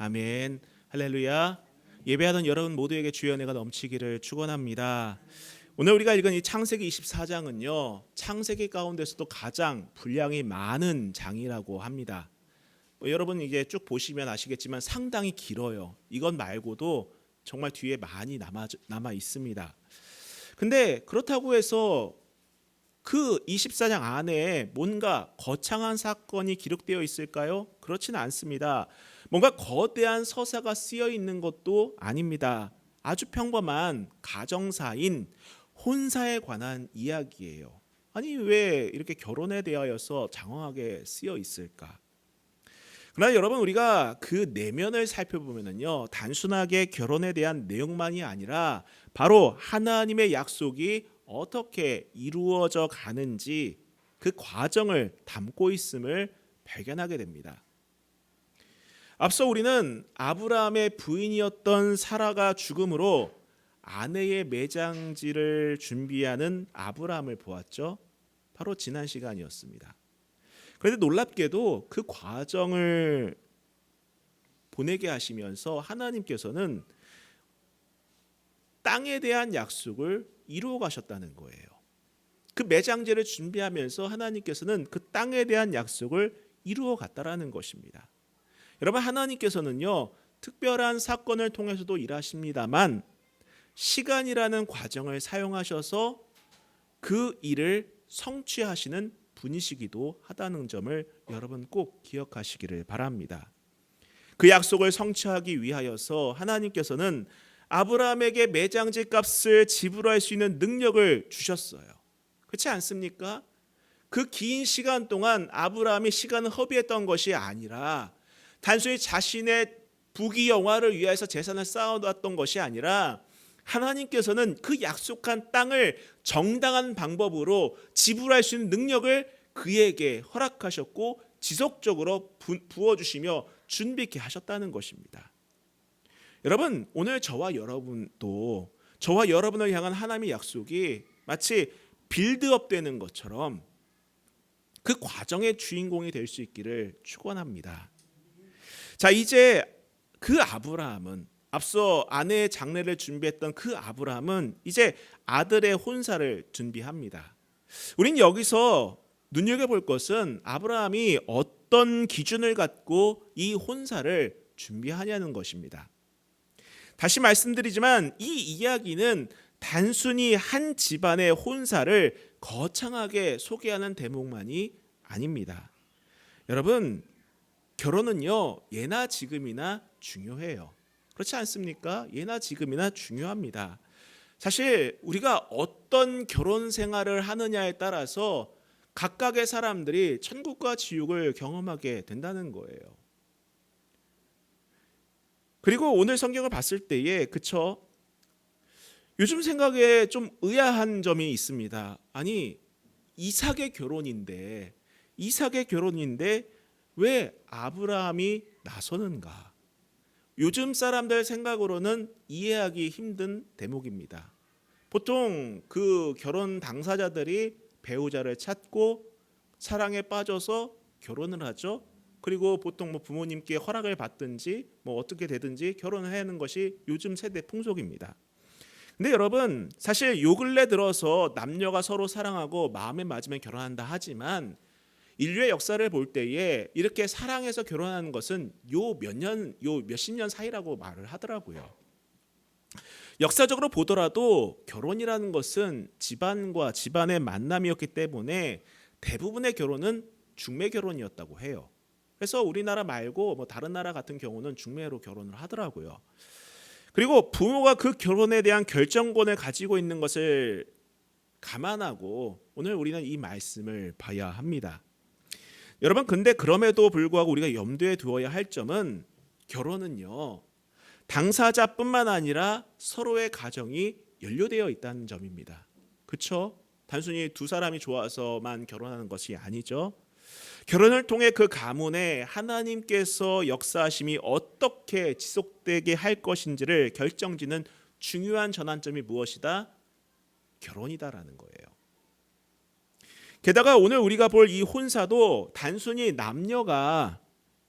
아멘. 할렐루야. 예배하던 여러분 모두에게 주의 은혜가 넘치기를 축원합니다. 오늘 우리가 읽은 이 창세기 24장은요. 창세기 가운데서도 가장 분량이 많은 장이라고 합니다. 여러분 이게 쭉 보시면 아시겠지만 상당히 길어요. 이것 말고도 정말 뒤에 많이 남아 있습니다. 근데 그렇다고 해서 그 24장 안에 뭔가 거창한 사건이 기록되어 있을까요? 그렇지는 않습니다. 뭔가 거대한 서사가 쓰여 있는 것도 아닙니다. 아주 평범한 가정사인 혼사에 관한 이야기예요. 아니 왜 이렇게 결혼에 대하여서 장황하게 쓰여 있을까? 그러나 여러분 우리가 그 내면을 살펴보면요, 단순하게 결혼에 대한 내용만이 아니라 바로 하나님의 약속이 어떻게 이루어져 가는지 그 과정을 담고 있음을 발견하게 됩니다. 앞서 우리는 아브라함의 부인이었던 사라가 죽음으로 아내의 매장지를 준비하는 아브라함을 보았죠. 바로 지난 시간이었습니다. 그런데 놀랍게도 그 과정을 보내게 하시면서 하나님께서는 땅에 대한 약속을 이루어 가셨다는 거예요. 그 매장제를 준비하면서 하나님께서는 그 땅에 대한 약속을 이루어 갔다라는 것입니다. 여러분 하나님께서는요, 특별한 사건을 통해서도 일하십니다만 시간이라는 과정을 사용하셔서 그 일을 성취하시는 분이시기도 하다는 점을 여러분 꼭 기억하시기를 바랍니다. 그 약속을 성취하기 위하여서 하나님께서는 아브라함에게 매장지 값을 지불할 수 있는 능력을 주셨어요. 그렇지 않습니까? 그 긴 시간 동안 아브라함이 시간을 허비했던 것이 아니라 단순히 자신의 부귀영화를 위해서 재산을 쌓아놨던 것이 아니라 하나님께서는 그 약속한 땅을 정당한 방법으로 지불할 수 있는 능력을 그에게 허락하셨고 지속적으로 부어주시며 준비케 하셨다는 것입니다. 여러분 오늘 저와 여러분도 저와 여러분을 향한 하나님의 약속이 마치 빌드업 되는 것처럼 그 과정의 주인공이 될 수 있기를 축원합니다. 자, 이제 그 아브라함은 앞서 아내의 장례를 준비했던 그 아브라함은 이제 아들의 혼사를 준비합니다. 우린 여기서 눈여겨볼 것은 아브라함이 어떤 기준을 갖고 이 혼사를 준비하냐는 것입니다. 다시 말씀드리지만 이 이야기는 단순히 한 집안의 혼사를 거창하게 소개하는 대목만이 아닙니다. 여러분 결혼은요 예나 지금이나 중요해요. 그렇지 않습니까? 예나 지금이나 중요합니다. 사실 우리가 어떤 결혼 생활을 하느냐에 따라서 각각의 사람들이 천국과 지옥을 경험하게 된다는 거예요. 그리고 오늘 성경을 봤을 때에 그쵸? 요즘 생각에 좀 의아한 점이 있습니다. 아니 이삭의 결혼인데 왜 아브라함이 나서는가? 요즘 사람들 생각으로는 이해하기 힘든 대목입니다. 보통 그 결혼 당사자들이 배우자를 찾고 사랑에 빠져서 결혼을 하죠. 그리고 보통 부모님께 허락을 받든지 어떻게 되든지 결혼을 하는 것이 요즘 세대 풍속입니다. 근데 여러분 사실 요 근래 들어서 남녀가 서로 사랑하고 마음에 맞으면 결혼한다 하지만 인류의 역사를 볼 때에 이렇게 사랑해서 결혼하는 것은 요 몇십 년 사이라고 말을 하더라고요. 역사적으로 보더라도 결혼이라는 것은 집안과 집안의 만남이었기 때문에 대부분의 결혼은 중매 결혼이었다고 해요. 그래서 우리나라 말고 다른 나라 같은 경우는 중매로 결혼을 하더라고요. 그리고 부모가 그 결혼에 대한 결정권을 가지고 있는 것을 감안하고 오늘 우리는 이 말씀을 봐야 합니다. 여러분 근데 그럼에도 불구하고 우리가 염두에 두어야 할 점은 결혼은요 당사자뿐만 아니라 서로의 가정이 연루되어 있다는 점입니다. 그렇죠? 단순히 두 사람이 좋아서만 결혼하는 것이 아니죠. 결혼을 통해 그 가문에 하나님께서 역사하심이 어떻게 지속되게 할 것인지를 결정짓는 중요한 전환점이 무엇이다? 결혼이다라는 거예요. 게다가 오늘 우리가 볼 이 혼사도 단순히 남녀가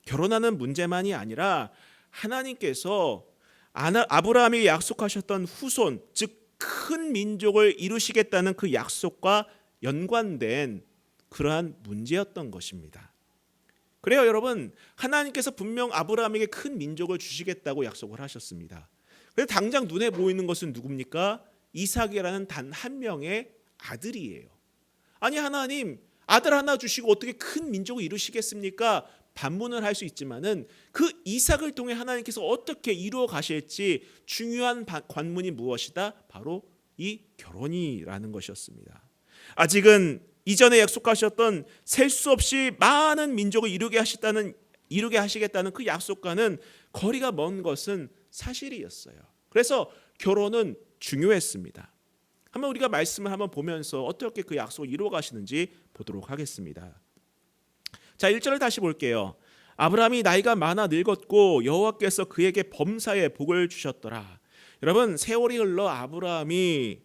결혼하는 문제만이 아니라 하나님께서 아브라함이 약속하셨던 후손, 즉 큰 민족을 이루시겠다는 그 약속과 연관된 그러한 문제였던 것입니다. 그래요, 여러분. 하나님께서 분명 아브라함에게 큰 민족을 주시겠다고 약속을 하셨습니다. 그런데 당장 눈에 보이는 것은 누굽니까? 이삭이라는 단 한 명의 아들이에요. 아니, 하나님, 아들 하나 주시고 어떻게 큰 민족을 이루시겠습니까? 반문을 할 수 있지만은 그 이삭을 통해 하나님께서 어떻게 이루어 가실지 중요한 관문이 무엇이다? 바로 이 결혼이라는 것이었습니다. 아직은 이전에 약속하셨던 셀 수 없이 많은 민족을 이루게 하시겠다는 그 약속과는 거리가 먼 것은 사실이었어요. 그래서 결혼은 중요했습니다. 한번 우리가 말씀을 한번 보면서 어떻게 그 약속을 이루어 가시는지 보도록 하겠습니다. 자, 1절을 다시 볼게요. 아브라함이 나이가 많아 늙었고 여호와께서 그에게 범사에 복을 주셨더라. 여러분, 세월이 흘러 아브라함이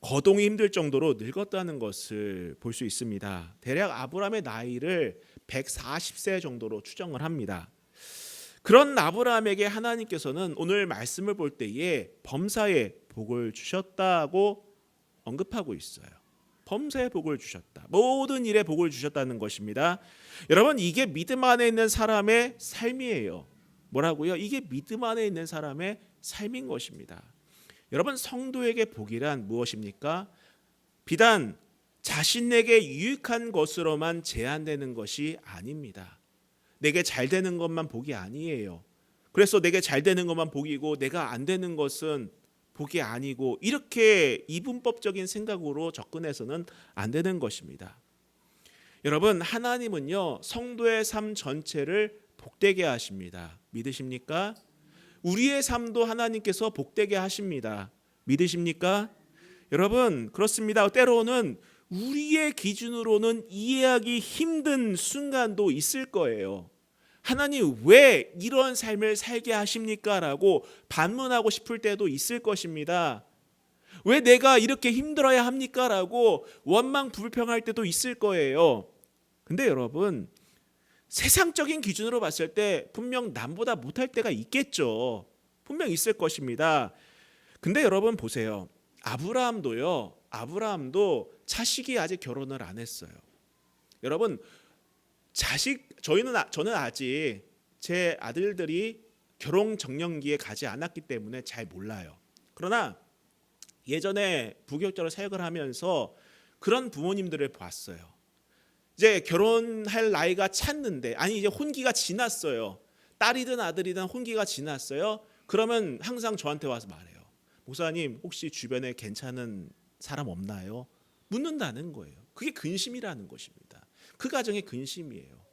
거동이 힘들 정도로 늙었다는 것을 볼 수 있습니다. 대략 아브라함의 나이를 140세 정도로 추정을 합니다. 그런 아브라함에게 하나님께서는 오늘 말씀을 볼 때에 범사에 복을 주셨다고 언급하고 있어요. 범사에 복을 주셨다. 모든 일에 복을 주셨다는 것입니다. 여러분, 이게 믿음 안에 있는 사람의 삶이에요. 뭐라고요? 이게 믿음 안에 있는 사람의 삶인 것입니다. 여러분, 성도에게 복이란 무엇입니까? 비단 자신에게 유익한 것으로만 제한되는 것이 아닙니다. 내게 잘 되는 것만 복이 아니에요. 그래서 내게 잘 되는 것만 복이고 내가 안 되는 것은 복이 아니고, 이렇게 이분법적인 생각으로 접근해서는 안 되는 것입니다. 여러분, 하나님은요, 성도의 삶 전체를 복되게 하십니다. 믿으십니까? 우리의 삶도 하나님께서 복되게 하십니다. 믿으십니까? 여러분, 그렇습니다. 때로는 우리의 기준으로는 이해하기 힘든 순간도 있을 거예요. 하나님, 왜 이런 삶을 살게 하십니까? 라고 반문하고 싶을 때도 있을 것입니다. 왜 내가 이렇게 힘들어야 합니까? 라고 원망 불평할 때도 있을 거예요. 근데 여러분, 세상적인 기준으로 봤을 때 분명 남보다 못할 때가 있겠죠. 분명 있을 것입니다. 근데 여러분 보세요. 아브라함도 자식이 아직 결혼을 안 했어요. 여러분, 저는 아직 제 아들들이 결혼 적령기에 가지 않았기 때문에 잘 몰라요. 그러나 예전에 부교육자로 사역을 하면서 그런 부모님들을 봤어요. 이제 결혼할 나이가 찼는데, 아니 이제 혼기가 지났어요. 딸이든 아들이든 혼기가 지났어요. 그러면 항상 저한테 와서 말해요. 목사님, 혹시 주변에 괜찮은 사람 없나요? 묻는다는 거예요. 그게 근심이라는 것입니다. 그 가정의 근심이에요.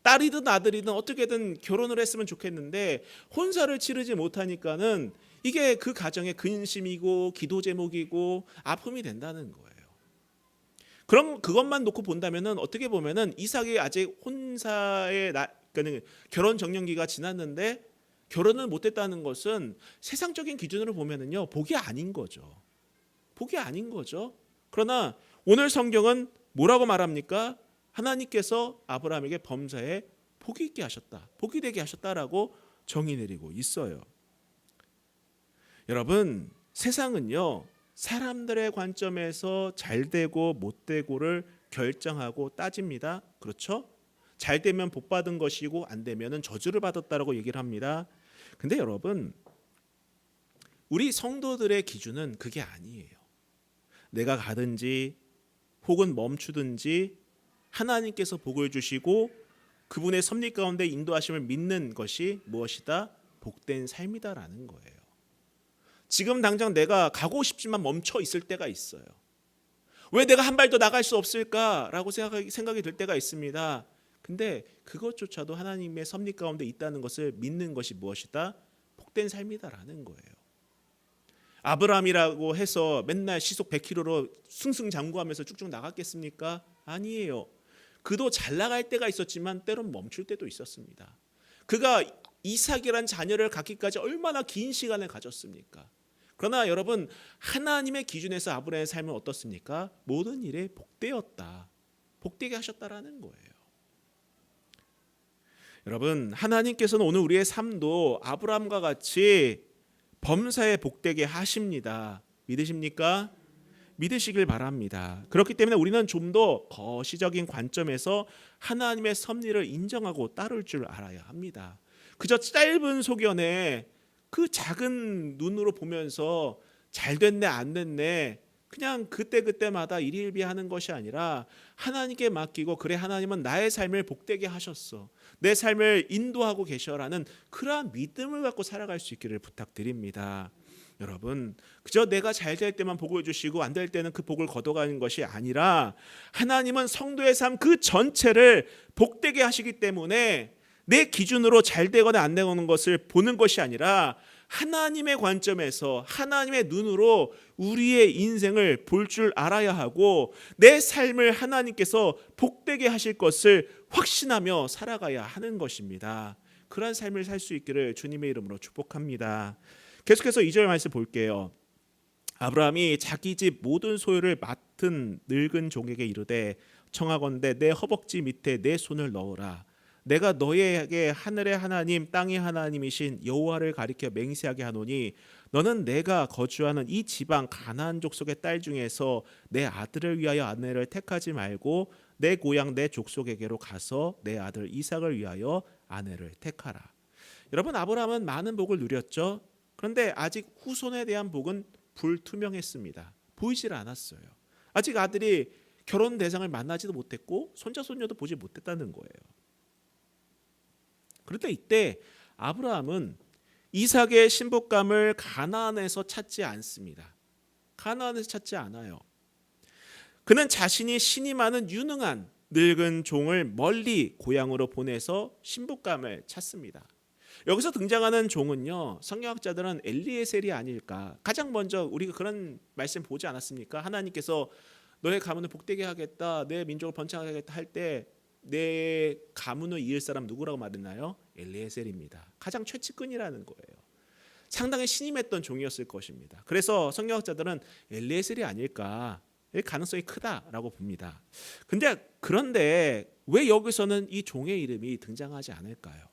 딸이든 아들이든 어떻게든 결혼을 했으면 좋겠는데 혼사를 치르지 못하니까는 이게 그 가정의 근심이고 기도 제목이고 아픔이 된다는 거예요. 그럼 그것만 놓고 본다면은 어떻게 보면은 이삭이 아직 그러니까 결혼 적령기가 지났는데 결혼을 못했다는 것은 세상적인 기준으로 보면은요, 복이 아닌 거죠. 복이 아닌 거죠. 그러나 오늘 성경은 뭐라고 말합니까? 하나님께서 아브라함에게 범사에 복이 있게 하셨다, 복이 되게 하셨다라고 정의 내리고 있어요. 여러분, 세상은요, 사람들의 관점에서 잘 되고 못 되고를 결정하고 따집니다. 그렇죠? 잘 되면 복 받은 것이고 안 되면은 저주를 받았다라고 얘기를 합니다. 근데 여러분, 우리 성도들의 기준은 그게 아니에요. 내가 가든지 혹은 멈추든지 하나님께서 복을 주시고 그분의 섭리 가운데 인도하심을 믿는 것이 무엇이다? 복된 삶이다라는 거예요. 지금 당장 내가 가고 싶지만 멈춰 있을 때가 있어요. 왜 내가 한 발 더 나갈 수 없을까라고 생각이 들 때가 있습니다. 근데 그것조차도 하나님의 섭리 가운데 있다는 것을 믿는 것이 무엇이다? 복된 삶이다라는 거예요. 아브라함이라고 해서 맨날 시속 100km로 승승장구하면서 쭉쭉 나갔겠습니까? 아니에요. 그도 잘 나갈 때가 있었지만 때론 멈출 때도 있었습니다. 그가 이삭이란 자녀를 갖기까지 얼마나 긴 시간을 가졌습니까? 그러나 여러분, 하나님의 기준에서 아브라함의 삶은 어떻습니까? 모든 일에 복되었다, 복되게 하셨다라는 거예요. 여러분, 하나님께서는 오늘 우리의 삶도 아브라함과 같이 범사에 복되게 하십니다. 믿으십니까? 믿으시길 바랍니다. 그렇기 때문에 우리는 좀 더 거시적인 관점에서 하나님의 섭리를 인정하고 따를 줄 알아야 합니다. 그저 짧은 소견에 그 작은 눈으로 보면서 잘 됐네 안 됐네 그냥 그때그때마다 일일비하는 것이 아니라 하나님께 맡기고, 그래 하나님은 나의 삶을 복되게 하셨어, 내 삶을 인도하고 계셔라는 그러한 믿음을 갖고 살아갈 수 있기를 부탁드립니다. 여러분, 그저 내가 잘 될 때만 복을 주시고 안 될 때는 그 복을 걷어가는 것이 아니라 하나님은 성도의 삶 그 전체를 복되게 하시기 때문에 내 기준으로 잘 되거나 안 되는 것을 보는 것이 아니라 하나님의 관점에서 하나님의 눈으로 우리의 인생을 볼 줄 알아야 하고, 내 삶을 하나님께서 복되게 하실 것을 확신하며 살아가야 하는 것입니다. 그러한 삶을 살 수 있기를 주님의 이름으로 축복합니다. 계속해서 2절 말씀 볼게요. 아브라함이 자기 집 모든 소유를 맡은 늙은 종에게 이르되 청하건대 내 허벅지 밑에 내 손을 넣으라. 내가 너희에게 하늘의 하나님 땅의 하나님이신 여호와를 가리켜 맹세하게 하노니 너는 내가 거주하는 이 지방 가나안 족속의 딸 중에서 내 아들을 위하여 아내를 택하지 말고 내 고향 내 족속에게로 가서 내 아들 이삭을 위하여 아내를 택하라. 여러분, 아브라함은 많은 복을 누렸죠. 그런데 아직 후손에 대한 복은 불투명했습니다. 보이질 않았어요. 아직 아들이 결혼 대상을 만나지도 못했고 손자 손녀도 보지 못했다는 거예요. 그런데 이때 아브라함은 이삭의 신복감을 가나안에서 찾지 않습니다. 가나안에서 찾지 않아요. 그는 자신이 신이 많은 유능한 늙은 종을 멀리 고향으로 보내서 신복감을 찾습니다. 여기서 등장하는 종은요, 성경학자들은 엘리에셀이 아닐까. 가장 먼저 우리가 그런 말씀 보지 않았습니까? 하나님께서 너의 가문을 복되게 하겠다, 내 민족을 번창하겠다 할 때 내 가문을 이을 사람 누구라고 말했나요? 엘리에셀입니다. 가장 최측근이라는 거예요. 상당히 신임했던 종이었을 것입니다. 그래서 성경학자들은 엘리에셀이 아닐까, 가능성이 크다라고 봅니다. 그런데 왜 여기서는 이 종의 이름이 등장하지 않을까요?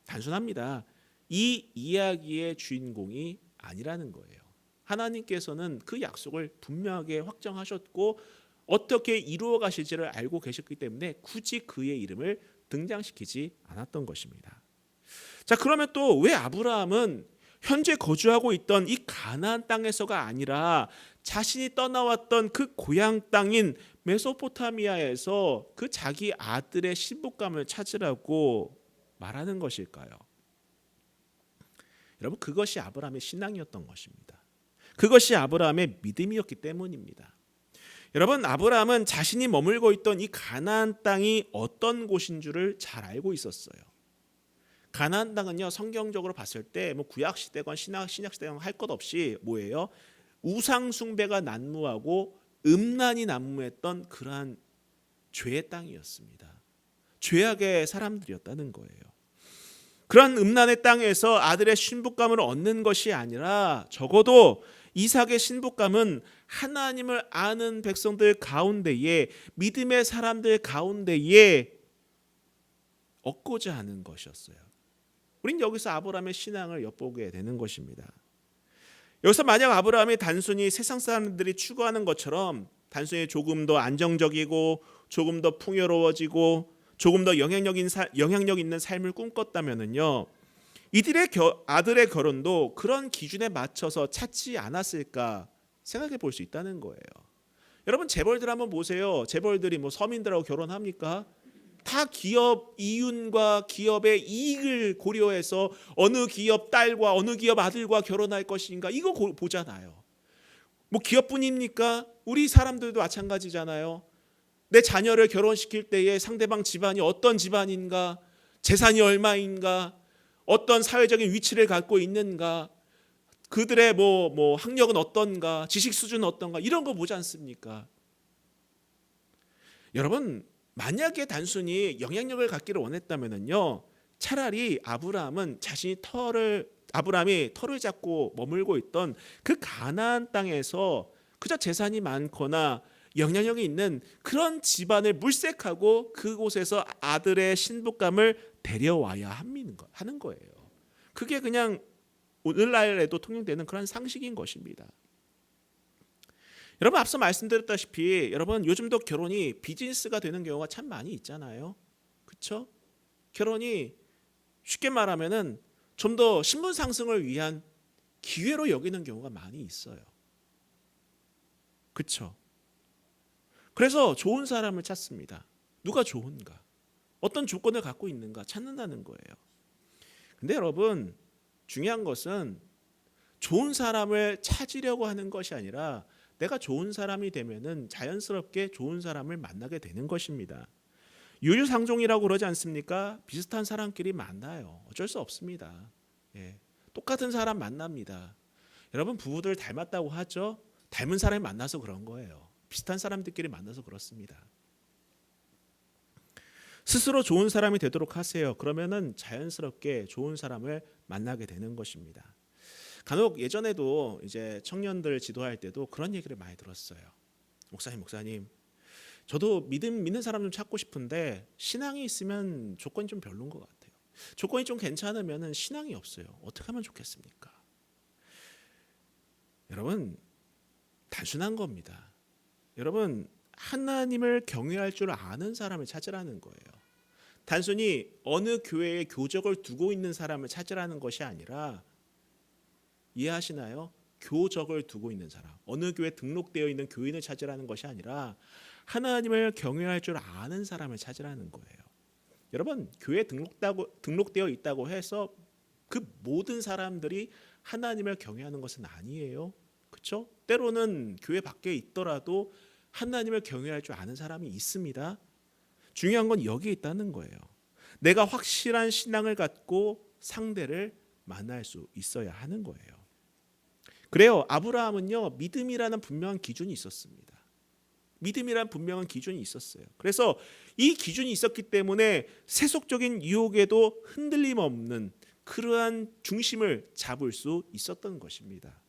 단순합니다. 이 이야기의 주인공이 아니라는 거예요. 하나님께서는 그 약속을 분명하게 확정하셨고 어떻게 이루어 가실지를 알고 계셨기 때문에 굳이 그의 이름을 등장시키지 않았던 것입니다. 자, 그러면 또 왜 아브라함은 현재 거주하고 있던 이 가나안 땅에서가 아니라 자신이 떠나왔던 그 고향 땅인 메소포타미아에서 그 자기 아들의 신복감을 찾으라고 말하는 것일까요? 여러분, 그것이 아브라함의 신앙이었던 것입니다. 그것이 아브라함의 믿음이었기 때문입니다. 여러분, 아브라함은 자신이 머물고 있던 이 가나안 땅이 어떤 곳인 줄을 잘 알고 있었어요. 가나안 땅은요, 성경적으로 봤을 때 뭐 구약 시대건 신약 시대건 할 것 없이 뭐예요? 우상 숭배가 난무하고 음란이 난무했던 그러한 죄의 땅이었습니다. 죄악의 사람들이었다는 거예요. 그런 음란의 땅에서 아들의 신복감을 얻는 것이 아니라 적어도 이삭의 신복감은 하나님을 아는 백성들 가운데에, 믿음의 사람들 가운데에 얻고자 하는 것이었어요. 우린 여기서 아브라함의 신앙을 엿보게 되는 것입니다. 여기서 만약 아브라함이 단순히 세상 사람들이 추구하는 것처럼 단순히 조금 더 안정적이고 조금 더 풍요로워지고 조금 더 영향력 있는 삶을 꿈꿨다면요, 이들의 아들의 결혼도 그런 기준에 맞춰서 찾지 않았을까 생각해 볼 수 있다는 거예요. 여러분, 재벌들 한번 보세요. 재벌들이 뭐 서민들하고 결혼합니까? 다 기업 이윤과 기업의 이익을 고려해서 어느 기업 딸과 어느 기업 아들과 결혼할 것인가, 이거 보잖아요. 뭐 기업뿐입니까? 우리 사람들도 마찬가지잖아요. 내 자녀를 결혼시킬 때에 상대방 집안이 어떤 집안인가, 재산이 얼마인가, 어떤 사회적인 위치를 갖고 있는가, 그들의 뭐 학력은 어떤가, 지식 수준은 어떤가, 이런 거 보지 않습니까? 여러분, 만약에 단순히 영향력을 갖기를 원했다면요, 차라리 아브라함이 털을 잡고 머물고 있던 그 가나안 땅에서 그저 재산이 많거나 영향력이 있는 그런 집안을 물색하고 그곳에서 아들의 신복감을 데려와야 하는 거예요. 그게 그냥 오늘날에도 통용되는 그런 상식인 것입니다. 여러분 앞서 말씀드렸다시피 여러분 요즘도 결혼이 비즈니스가 되는 경우가 참 많이 있잖아요. 그렇죠? 결혼이 쉽게 말하면은 좀 더 신분 상승을 위한 기회로 여기는 경우가 많이 있어요. 그렇죠? 그래서 좋은 사람을 찾습니다. 누가 좋은가? 어떤 조건을 갖고 있는가 찾는다는 거예요. 근데 여러분 중요한 것은 좋은 사람을 찾으려고 하는 것이 아니라 내가 좋은 사람이 되면은 자연스럽게 좋은 사람을 만나게 되는 것입니다. 유유상종이라고 그러지 않습니까? 비슷한 사람끼리 만나요. 어쩔 수 없습니다. 예, 똑같은 사람 만납니다. 여러분 부부들 닮았다고 하죠? 닮은 사람이 만나서 그런 거예요. 비슷한 사람들끼리 만나서 그렇습니다. 스스로 좋은 사람이 되도록 하세요. 그러면은 자연스럽게 좋은 사람을 만나게 되는 것입니다. 간혹 예전에도 이제 청년들 지도할 때도 그런 얘기를 많이 들었어요. 목사님, 저도 믿는 사람 좀 찾고 싶은데 신앙이 있으면 조건이 좀 별로인 것 같아요. 조건이 좀 괜찮으면은 신앙이 없어요. 어떻게 하면 좋겠습니까? 여러분 단순한 겁니다. 여러분 하나님을 경외할 줄 아는 사람을 찾으라는 거예요. 단순히 어느 교회에 교적을 두고 있는 사람을 찾으라는 것이 아니라 이해하시나요? 교적을 두고 있는 사람, 어느 교회에 등록되어 있는 교인을 찾으라는 것이 아니라 하나님을 경외할 줄 아는 사람을 찾으라는 거예요. 여러분 교회에 등록되어 있다고 해서 그 모든 사람들이 하나님을 경외하는 것은 아니에요. 그렇죠? 때로는 교회 밖에 있더라도 하나님을 경외할 줄 아는 사람이 있습니다. 중요한 건 여기에 있다는 거예요. 내가 확실한 신앙을 갖고 상대를 만날 수 있어야 하는 거예요. 그래요. 아브라함은요 믿음이라는 분명한 기준이 있었습니다. 믿음이란 분명한 기준이 있었어요. 그래서 이 기준이 있었기 때문에 세속적인 유혹에도 흔들림 없는 그러한 중심을 잡을 수 있었던 것입니다.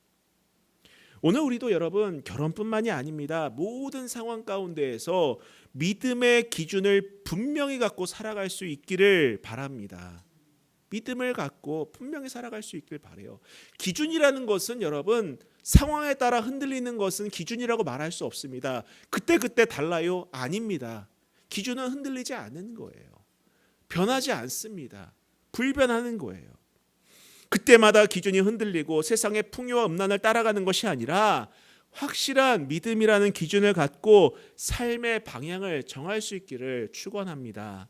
오늘 우리도 여러분 결혼뿐만이 아닙니다. 모든 상황 가운데에서 믿음의 기준을 분명히 갖고 살아갈 수 있기를 바랍니다. 믿음을 갖고 분명히 살아갈 수 있길 바라요. 기준이라는 것은 여러분 상황에 따라 흔들리는 것은 기준이라고 말할 수 없습니다. 그때 달라요? 아닙니다. 기준은 흔들리지 않는 거예요. 변하지 않습니다. 불변하는 거예요. 그때마다 기준이 흔들리고 세상의 풍요와 음란을 따라가는 것이 아니라 확실한 믿음이라는 기준을 갖고 삶의 방향을 정할 수 있기를 축원합니다.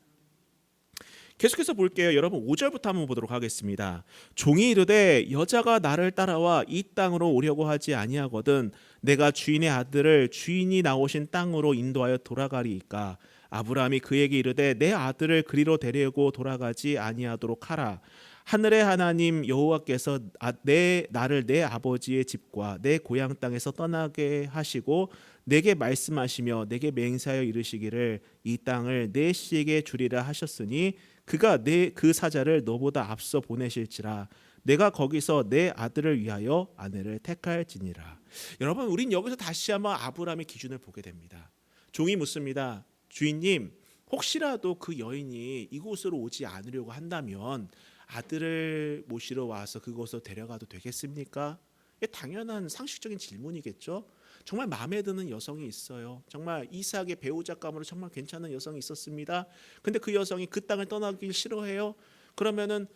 계속해서 볼게요. 여러분 5절부터 한번 보도록 하겠습니다. 종이 이르되 여자가 나를 따라와 이 땅으로 오려고 하지 아니하거든 내가 주인의 아들을 주인이 나오신 땅으로 인도하여 돌아가리이까. 아브라함이 그에게 이르되 내 아들을 그리로 데리고 돌아가지 아니하도록 하라. 하늘의 하나님 여호와께서 나를 내 아버지의 집과 내 고향 땅에서 떠나게 하시고 내게 말씀하시며 내게 맹세하여 이르시기를 이 땅을 내 씨에게 주리라 하셨으니 그가 그 사자를 너보다 앞서 보내실지라. 내가 거기서 내 아들을 위하여 아내를 택할지니라. 여러분 우린 여기서 다시 한번 아브라함의 기준을 보게 됩니다. 종이 묻습니다. 주인님 혹시라도 그 여인이 이곳으로 오지 않으려고 한다면 아들을 모시러 와서 그곳으로 데려가도 되겠습니까? 당연한 상식적인 질문이겠죠. 정말 마음에 드는 여성이 있어요. 정말 이삭의 배우자감으로 정말 괜찮은 여성이 있었습니다. 근데 그 여성이 그 땅을 떠나길 싫어해요. 그러면은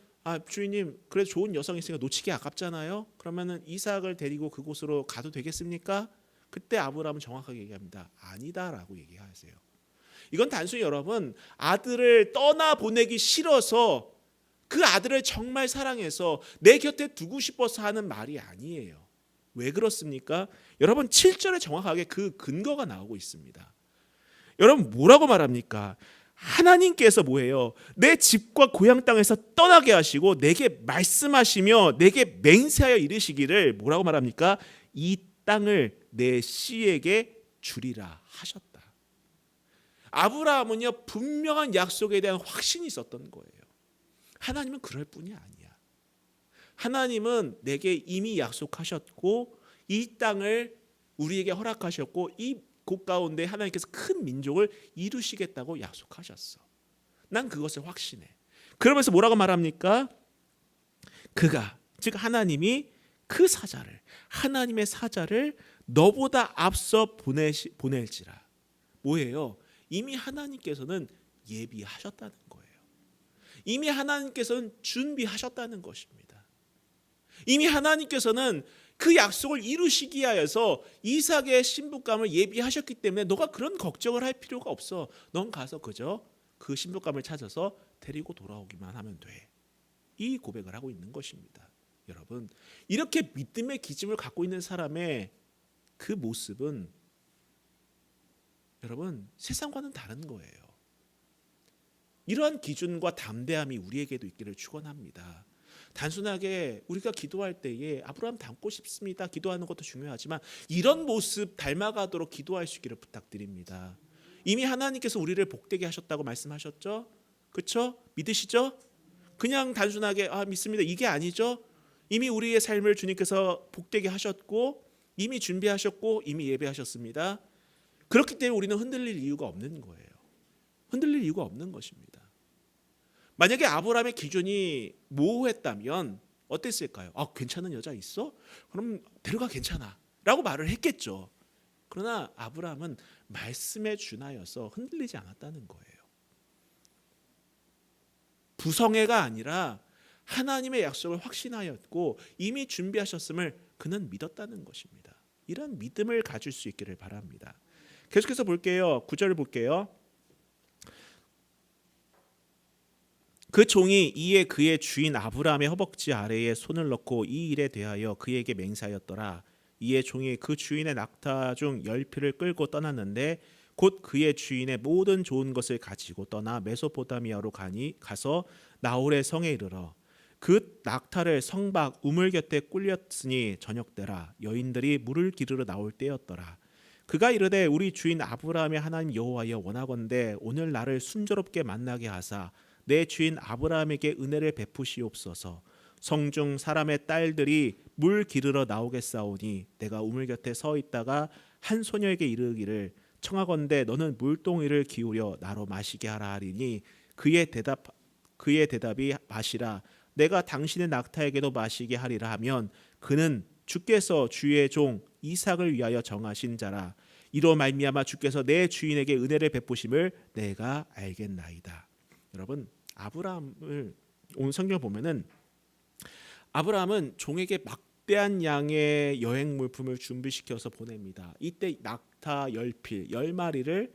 주인님 그래도 좋은 여성이 있으니까 놓치기 아깝잖아요. 그러면은 이삭을 데리고 그곳으로 가도 되겠습니까? 그때 아브라함은 정확하게 얘기합니다. 아니다라고 얘기하세요. 이건 단순히 여러분 아들을 떠나보내기 싫어서 그 아들을 정말 사랑해서 내 곁에 두고 싶어서 하는 말이 아니에요. 왜 그렇습니까? 여러분 7절에 정확하게 그 근거가 나오고 있습니다. 여러분 뭐라고 말합니까? 하나님께서 뭐예요? 내 집과 고향 땅에서 떠나게 하시고 내게 말씀하시며 내게 맹세하여 이르시기를 뭐라고 말합니까? 이 땅을 내 씨에게 주리라 하셨다. 아브라함은요 분명한 약속에 대한 확신이 있었던 거예요. 하나님은 그럴 뿐이 아니야. 하나님은 내게 이미 약속하셨고 이 땅을 우리에게 허락하셨고 이 곳 가운데 하나님께서 큰 민족을 이루시겠다고 약속하셨어. 난 그것을 확신해. 그러면서 뭐라고 말합니까? 그가, 즉 하나님이 그 사자를, 하나님의 사자를 너보다 앞서 보낼지라. 뭐예요? 이미 하나님께서는 예비하셨다는 거예요. 이미 하나님께서는 준비하셨다는 것입니다. 이미 하나님께서는 그 약속을 이루시기 위하여서 이삭의 신부감을 예비하셨기 때문에 너가 그런 걱정을 할 필요가 없어. 넌 가서 그저 그 신부감을 찾아서 데리고 돌아오기만 하면 돼. 이 고백을 하고 있는 것입니다. 여러분, 이렇게 믿음의 기짐을 갖고 있는 사람의 그 모습은 여러분 세상과는 다른 거예요. 이러한 기준과 담대함이 우리에게도 있기를 축원합니다. 단순하게 우리가 기도할 때에 아브라함 닮고 싶습니다. 기도하는 것도 중요하지만 이런 모습 닮아가도록 기도할 수 있기를 부탁드립니다. 이미 하나님께서 우리를 복되게 하셨다고 말씀하셨죠? 그렇죠? 믿으시죠? 그냥 단순하게 믿습니다. 이게 아니죠? 이미 우리의 삶을 주님께서 복되게 하셨고 이미 준비하셨고 이미 예배하셨습니다. 그렇기 때문에 우리는 흔들릴 이유가 없는 거예요. 흔들릴 이유가 없는 것입니다. 만약에 아브라함의 기준이 모호했다면 어땠을까요? 괜찮은 여자 있어? 그럼 데려가, 괜찮아 라고 말을 했겠죠. 그러나 아브라함은 말씀에 준하여서 흔들리지 않았다는 거예요. 부성애가 아니라 하나님의 약속을 확신하였고 이미 준비하셨음을 그는 믿었다는 것입니다. 이런 믿음을 가질 수 있기를 바랍니다. 계속해서 볼게요. 9절을 볼게요. 그 종이 이에 그의 주인 아브라함의 허벅지 아래에 손을 넣고 이 일에 대하여 그에게 맹세하였더라. 이에 종이 그 주인의 낙타 중 10匹을 끌고 떠났는데 곧 그의 주인의 모든 좋은 것을 가지고 떠나 메소포타미아로 가서 나홀의 성에 이르러 그 낙타를 성 밖 우물 곁에 꿀렸으니 저녁때라. 여인들이 물을 기르러 나올 때였더라. 그가 이르되 우리 주인 아브라함의 하나님 여호와여, 원하건대 오늘 나를 순조롭게 만나게 하사 내 주인 아브라함에게 은혜를 베푸시옵소서. 성중 사람의 딸들이 물 기르러 나오겠사오니 내가 우물 곁에 서 있다가 한 소녀에게 이르기를 청하건대 너는 물동이를 기울여 나로 마시게 하라 하리니 그의 대답이 마시라. 내가 당신의 낙타에게도 마시게 하리라 하면 그는 주께서 주의 종 이삭을 위하여 정하신 자라. 이로 말미암아 주께서 내 주인에게 은혜를 베푸심을 내가 알겠나이다. 여러분, 아브라함을 오늘 성경 보면은 아브라함은 종에게 막대한 양의 여행 물품을 준비시켜서 보냅니다. 이때 낙타 10필, 10마리를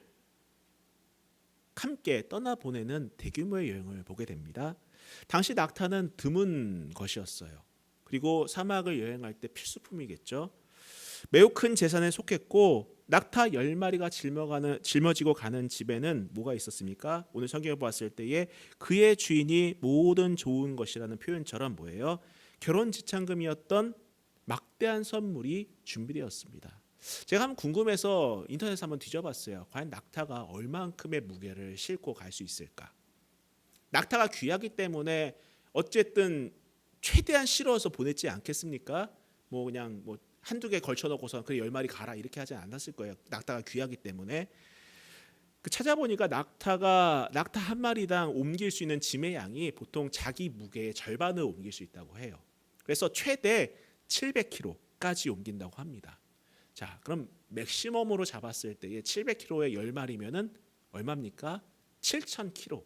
함께 떠나보내는 대규모의 여행을 보게 됩니다. 당시 낙타는 드문 것이었어요. 그리고 사막을 여행할 때 필수품이겠죠. 매우 큰 재산에 속했고 낙타 10마리가 짊어지고 가는 집에는 뭐가 있었습니까? 오늘 성경을 보았을 때에 그의 주인이 모든 좋은 것이라는 표현처럼 뭐예요? 결혼 지참금이었던 막대한 선물이 준비되었습니다. 제가 한번 궁금해서 인터넷에 한번 뒤져봤어요. 과연 낙타가 얼만큼의 무게를 싣고 갈 수 있을까? 낙타가 귀하기 때문에 어쨌든 최대한 실어서 보냈지 않겠습니까? 그냥 한두 개 걸쳐놓고서 그래 10마리 가라 이렇게 하지 않았을 거예요. 낙타가 귀하기 때문에. 찾아보니까 낙타 한 마리당 옮길 수 있는 짐의 양이 보통 자기 무게의 절반을 옮길 수 있다고 해요. 그래서 최대 700kg까지 옮긴다고 합니다. 자, 그럼 맥시멈으로 잡았을 때에 700kg에 10마리면은 얼마입니까? 7,000kg.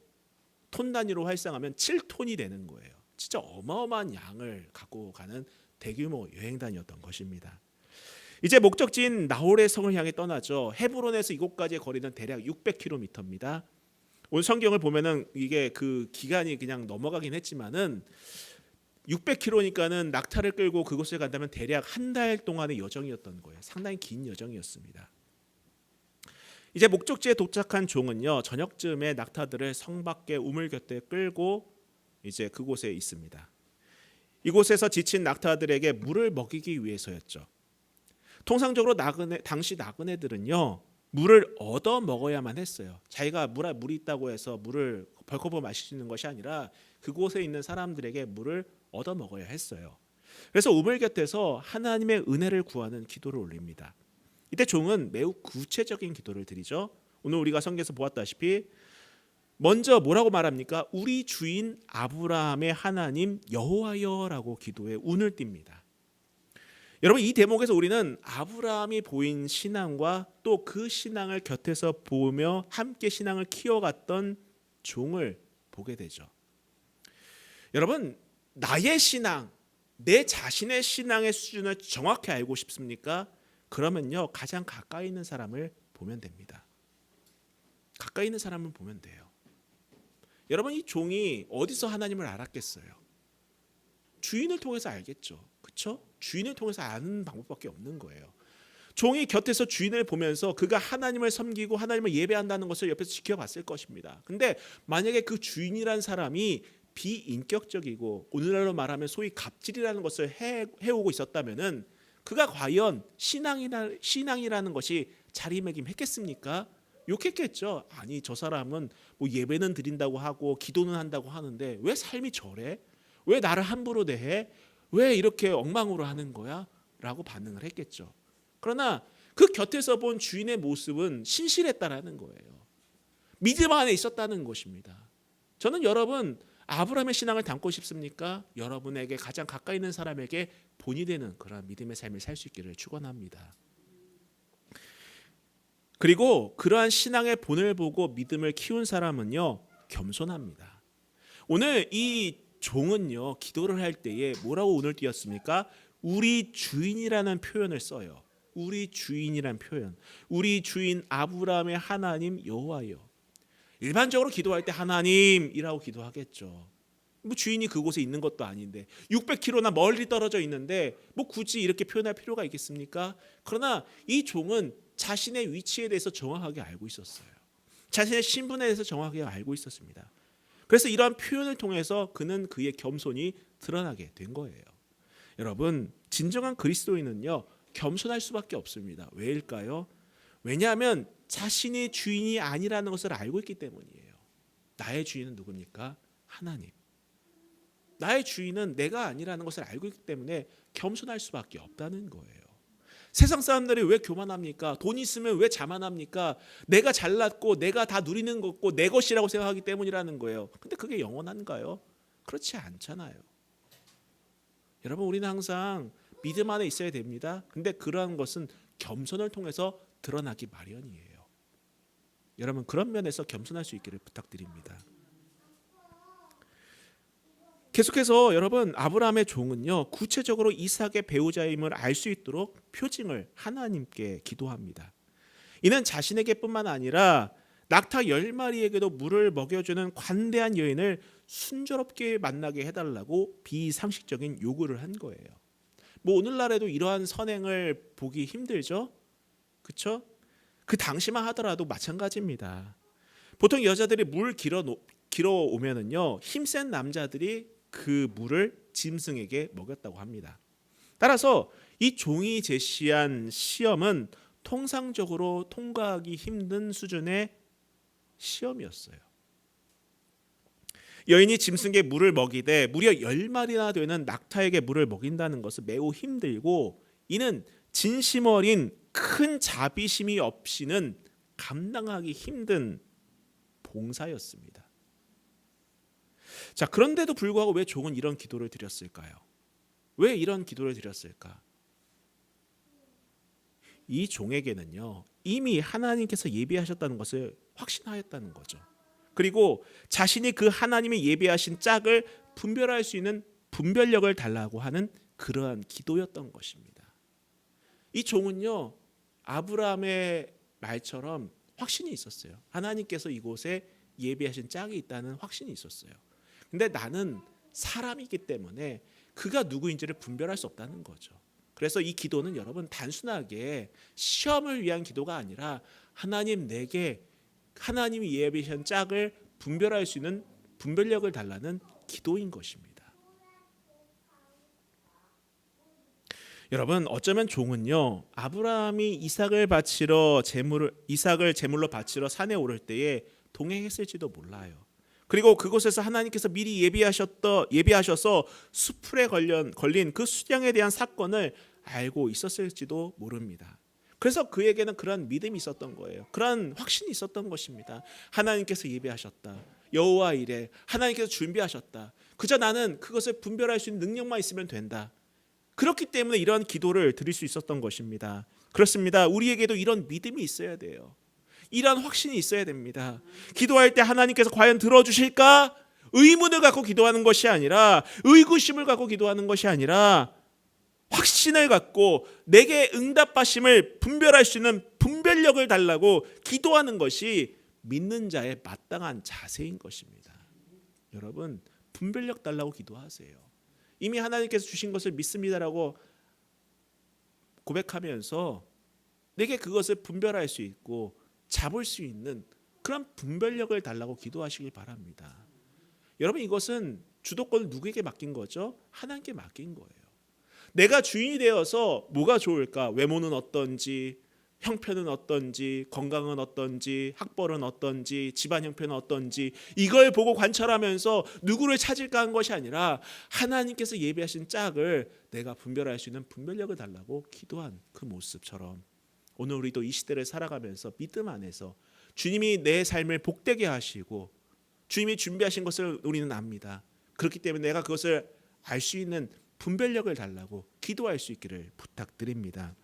톤 단위로 활성하면 7톤이 되는 거예요. 진짜 어마어마한 양을 갖고 가는 대규모 여행단이었던 것입니다. 이제 목적지인 나홀의 성을 향해 떠나죠. 헤브론에서 이곳까지의 거리는 대략 600km입니다. 오늘 성경을 보면은 이게 그 기간이 그냥 넘어가긴 했지만은 600km니까는 낙타를 끌고 그곳을 간다면 대략 한 달 동안의 여정이었던 거예요. 상당히 긴 여정이었습니다. 이제 목적지에 도착한 종은요, 저녁쯤에 낙타들을 성 밖의 우물 곁에 끌고 이제 그곳에 있습니다. 이곳에서 지친 낙타들에게 물을 먹이기 위해서였죠. 통상적으로 당시 나그네들은요, 물을 얻어 먹어야만 했어요. 자기가 물이 있다고 해서 물을 벌컥 마시는 것이 아니라 그곳에 있는 사람들에게 물을 얻어 먹어야 했어요. 그래서 우물 곁에서 하나님의 은혜를 구하는 기도를 올립니다. 이때 종은 매우 구체적인 기도를 드리죠. 오늘 우리가 성경에서 보았다시피 먼저 뭐라고 말합니까? 우리 주인 아브라함의 하나님 여호와여라고 기도에 운을 띱니다. 여러분, 이 대목에서 우리는 아브라함이 보인 신앙과 또 그 신앙을 곁에서 보며 함께 신앙을 키워갔던 종을 보게 되죠. 여러분, 나의 신앙, 내 자신의 신앙의 수준을 정확히 알고 싶습니까? 그러면요, 가장 가까이 있는 사람을 보면 됩니다. 가까이 있는 사람을 보면 돼요. 여러분, 이 종이 어디서 하나님을 알았겠어요? 주인을 통해서 알겠죠. 그렇죠? 주인을 통해서 아는 방법밖에 없는 거예요. 종이 곁에서 주인을 보면서 그가 하나님을 섬기고 하나님을 예배한다는 것을 옆에서 지켜봤을 것입니다. 근데 만약에 그 주인이란 사람이 비인격적이고 오늘날로 말하면 소위 갑질이라는 것을 해오고 있었다면은 그가 과연 신앙이라는 것이 자리매김했겠습니까? 욕했겠죠. 아니, 저 사람은 뭐 예배는 드린다고 하고 기도는 한다고 하는데 왜 삶이 저래? 왜 나를 함부로 대해? 왜 이렇게 엉망으로 하는 거야? 라고 반응을 했겠죠. 그러나 그 곁에서 본 주인의 모습은 신실했다라는 거예요. 믿음 안에 있었다는 것입니다. 저는 여러분, 아브라함의 신앙을 담고 싶습니까? 여러분에게 가장 가까이 있는 사람에게 본이 되는 그런 믿음의 삶을 살 수 있기를 축원합니다. 그리고 그러한 신앙의 본을 보고 믿음을 키운 사람은요, 겸손합니다. 오늘 이 종은요, 기도를 할 때에 뭐라고 운을 띄었습니까? 우리 주인이라는 표현을 써요. 우리 주인이란 표현. 우리 주인 아브라함의 하나님 여호와여. 일반적으로 기도할 때 하나님이라고 기도하겠죠. 뭐 주인이 그곳에 있는 것도 아닌데 600km나 멀리 떨어져 있는데 뭐 굳이 이렇게 표현할 필요가 있겠습니까? 그러나 이 종은 자신의 위치에 대해서 정확하게 알고 있었어요. 자신의 신분에 대해서 정확하게 알고 있었습니다. 그래서 이러한 표현을 통해서 그는 그의 겸손이 드러나게 된 거예요. 여러분, 진정한 그리스도인은요, 겸손할 수밖에 없습니다. 왜일까요? 왜냐하면 자신이 주인이 아니라는 것을 알고 있기 때문이에요. 나의 주인은 누굽니까? 하나님. 나의 주인은 내가 아니라는 것을 알고 있기 때문에 겸손할 수밖에 없다는 거예요. 세상 사람들이 왜 교만합니까? 돈 있으면 왜 자만합니까? 내가 잘났고 내가 다 누리는 것고 내 것이라고 생각하기 때문이라는 거예요. 근데 그게 영원한가요? 그렇지 않잖아요. 여러분, 우리는 항상 믿음 안에 있어야 됩니다. 근데 그러한 것은 겸손을 통해서 드러나기 마련이에요. 여러분, 그런 면에서 겸손할 수 있기를 부탁드립니다. 계속해서 여러분, 아브라함의 종은요, 구체적으로 이삭의 배우자임을 알 수 있도록 표징을 하나님께 기도합니다. 이는 자신에게뿐만 아니라 낙타 10마리에게도 물을 먹여주는 관대한 여인을 순조롭게 만나게 해달라고 비상식적인 요구를 한 거예요. 뭐 오늘날에도 이러한 선행을 보기 힘들죠? 그렇죠? 그 당시만 하더라도 마찬가지입니다. 보통 여자들이 물 길어 오면은요, 힘센 남자들이 그 물을 짐승에게 먹였다고 합니다. 따라서 이 종이 제시한 시험은 통상적으로 통과하기 힘든 수준의 시험이었어요. 여인이 짐승에게 물을 먹이되 무려 10마리나 되는 낙타에게 물을 먹인다는 것은 매우 힘들고, 이는 진심 어린 큰 자비심이 없이는 감당하기 힘든 봉사였습니다. 자, 그런데도 불구하고 왜 종은 이런 기도를 드렸을까요? 왜 이런 기도를 드렸을까? 이 종에게는요, 이미 하나님께서 예비하셨다는 것을 확신하였다는 거죠. 그리고 자신이 그 하나님이 예비하신 짝을 분별할 수 있는 분별력을 달라고 하는 그러한 기도였던 것입니다. 이 종은요, 아브라함의 말처럼 확신이 있었어요. 하나님께서 이곳에 예비하신 짝이 있다는 확신이 있었어요. 근데 나는 사람이기 때문에 그가 누구인지를 분별할 수 없다는 거죠. 그래서 이 기도는 여러분, 단순하게 시험을 위한 기도가 아니라 하나님, 내게 하나님이 예비하신 짝을 분별할 수 있는 분별력을 달라는 기도인 것입니다. 여러분, 어쩌면 종은요, 아브라함이 이삭을 제물로 바치러 산에 오를 때에 동행했을지도 몰라요. 그리고 그곳에서 하나님께서 미리 예비하셔서 수풀에 걸린 그 수량에 대한 사건을 알고 있었을지도 모릅니다. 그래서 그에게는 그러한 믿음이 있었던 거예요. 그러한 확신이 있었던 것입니다. 하나님께서 예배하셨다. 여호와 이레, 하나님께서 준비하셨다. 그저 나는 그것을 분별할 수 있는 능력만 있으면 된다. 그렇기 때문에 이런 기도를 드릴 수 있었던 것입니다. 그렇습니다. 우리에게도 이런 믿음이 있어야 돼요. 이런 확신이 있어야 됩니다. 기도할 때 하나님께서 과연 들어주실까? 의문을 갖고 기도하는 것이 아니라, 의구심을 갖고 기도하는 것이 아니라 확신을 갖고 내게 응답하심을 분별할 수 있는 분별력을 달라고 기도하는 것이 믿는 자의 마땅한 자세인 것입니다. 여러분, 분별력 달라고 기도하세요. 이미 하나님께서 주신 것을 믿습니다라고 고백하면서 내게 그것을 분별할 수 있고 잡을 수 있는 그런 분별력을 달라고 기도하시길 바랍니다. 여러분, 이것은 주도권을 누구에게 맡긴 거죠? 하나님께 맡긴 거예요. 내가 주인이 되어서 뭐가 좋을까? 외모는 어떤지, 형편은 어떤지, 건강은 어떤지, 학벌은 어떤지, 집안 형편은 어떤지, 이걸 보고 관찰하면서 누구를 찾을까 한 것이 아니라 하나님께서 예비하신 짝을 내가 분별할 수 있는 분별력을 달라고 기도한 그 모습처럼 오늘 우리도 이 시대를 살아가면서 믿음 안에서 주님이 내 삶을 복되게 하시고 주님이 준비하신 것을 우리는 압니다. 그렇기 때문에 내가 그것을 알 수 있는 분별력을 달라고 기도할 수 있기를 부탁드립니다.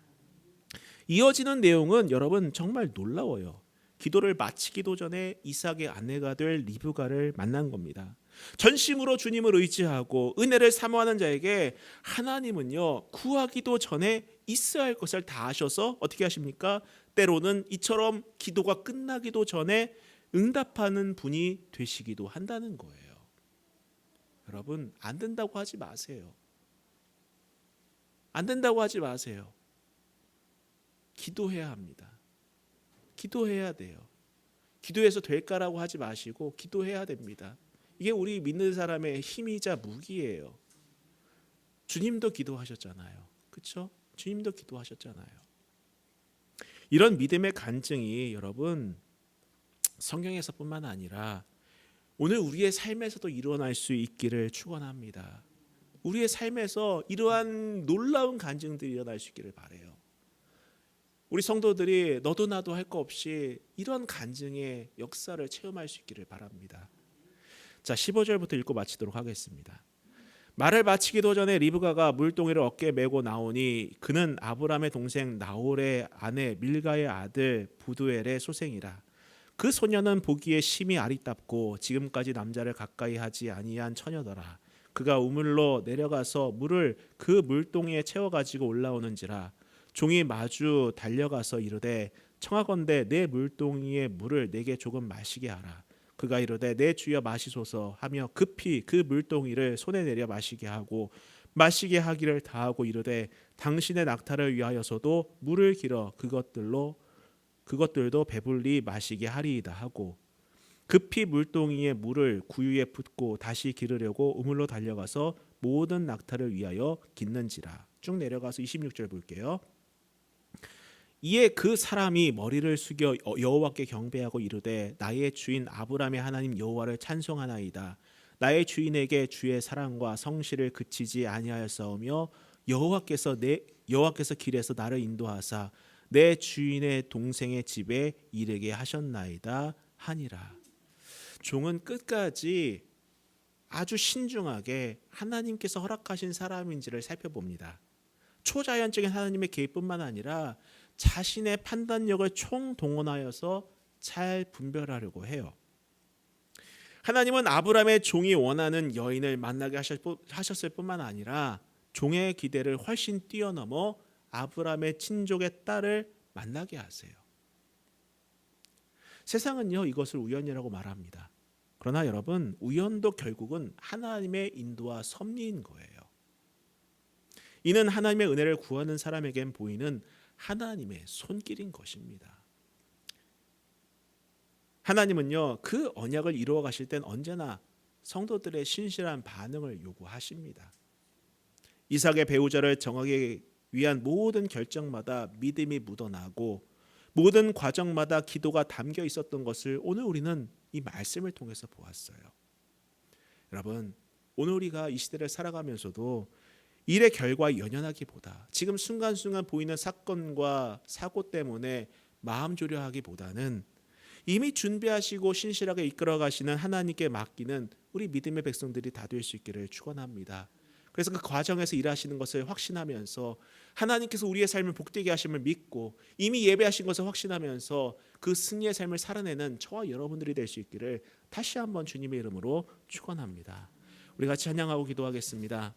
이어지는 내용은 여러분 정말 놀라워요. 기도를 마치기도 전에 이삭의 아내가 될 리브가를 만난 겁니다. 전심으로 주님을 의지하고 은혜를 사모하는 자에게 하나님은요, 구하기도 전에 있어야 할 것을 다 하셔서 어떻게 하십니까? 때로는 이처럼 기도가 끝나기도 전에 응답하는 분이 되시기도 한다는 거예요. 여러분, 안 된다고 하지 마세요. 안 된다고 하지 마세요. 기도해야 합니다. 기도해야 돼요. 기도해서 될까라고 하지 마시고 기도해야 됩니다. 이게 우리 믿는 사람의 힘이자 무기예요. 주님도 기도하셨잖아요. 그렇죠? 주님도 기도하셨잖아요. 이런 믿음의 간증이 여러분 성경에서뿐만 아니라 오늘 우리의 삶에서도 일어날 수 있기를 축원합니다. 우리의 삶에서 이러한 놀라운 간증들이 일어날 수 있기를 바라요. 우리 성도들이 너도 나도 할 거 없이 이런 간증의 역사를 체험할 수 있기를 바랍니다. 자, 15절부터 읽고 마치도록 하겠습니다. 말을 마치기도 전에 리브가가 물동이를 어깨에 메고 나오니 그는 아브람의 동생 나홀의 아내 밀가의 아들 부두엘의 소생이라. 그 소녀는 보기에 심히 아리답고 지금까지 남자를 가까이 하지 아니한 처녀더라. 그가 우물로 내려가서 물을 그 물동이에 채워가지고 올라오는지라. 종이 마주 달려가서 이르되 청하건대 내 물동이의 물을 내게 조금 마시게 하라. 그가 이르되 내 주여 마시소서 하며 급히 그 물동이를 손에 내려 마시게 하고 마시게 하기를 다하고 이르되 당신의 낙타를 위하여서도 물을 길어 그것들도 배불리 마시게 하리이다 하고 급히 물동이의 물을 구유에 붓고 다시 기르려고 우물로 달려가서 모든 낙타를 위하여 깃는지라. 쭉 내려가서 26절 볼게요. 이에 그 사람이 머리를 숙여 여호와께 경배하고 이르되 나의 주인 아브라함의 하나님 여호와를 찬송하나이다. 나의 주인에게 주의 사랑과 성실을 그치지 아니하였사오며 여호와께서 길에서 나를 인도하사 내 주인의 동생의 집에 이르게 하셨나이다 하니라. 종은 끝까지 아주 신중하게 하나님께서 허락하신 사람인지를 살펴봅니다. 초자연적인 하나님의 개입뿐만 아니라 자신의 판단력을 총동원하여서 잘 분별하려고 해요. 하나님은 아브라함의 종이 원하는 여인을 만나게 하셨을 뿐만 아니라 종의 기대를 훨씬 뛰어넘어 아브라함의 친족의 딸을 만나게 하세요. 세상은요, 이것을 우연이라고 말합니다. 그러나 여러분, 우연도 결국은 하나님의 인도와 섭리인 거예요. 이는 하나님의 은혜를 구하는 사람에겐 보이는 하나님의 손길인 것입니다. 하나님은요, 그 언약을 이루어 가실 땐 언제나 성도들의 신실한 반응을 요구하십니다. 이삭의 배우자를 정하기 위한 모든 결정마다 믿음이 묻어나고 모든 과정마다 기도가 담겨 있었던 것을 오늘 우리는 이 말씀을 통해서 보았어요. 여러분, 오늘 우리가 이 시대를 살아가면서도 일의 결과에 연연하기보다 지금 순간순간 보이는 사건과 사고 때문에 마음 졸여하기보다는 이미 준비하시고 신실하게 이끌어 가시는 하나님께 맡기는 우리 믿음의 백성들이 다 될 수 있기를 축원합니다. 그래서 그 과정에서 일하시는 것을 확신하면서 하나님께서 우리의 삶을 복되게 하심을 믿고 이미 예배하신 것을 확신하면서 그 승리의 삶을 살아내는 저와 여러분들이 될 수 있기를 다시 한번 주님의 이름으로 축원합니다. 우리 같이 찬양하고 기도하겠습니다.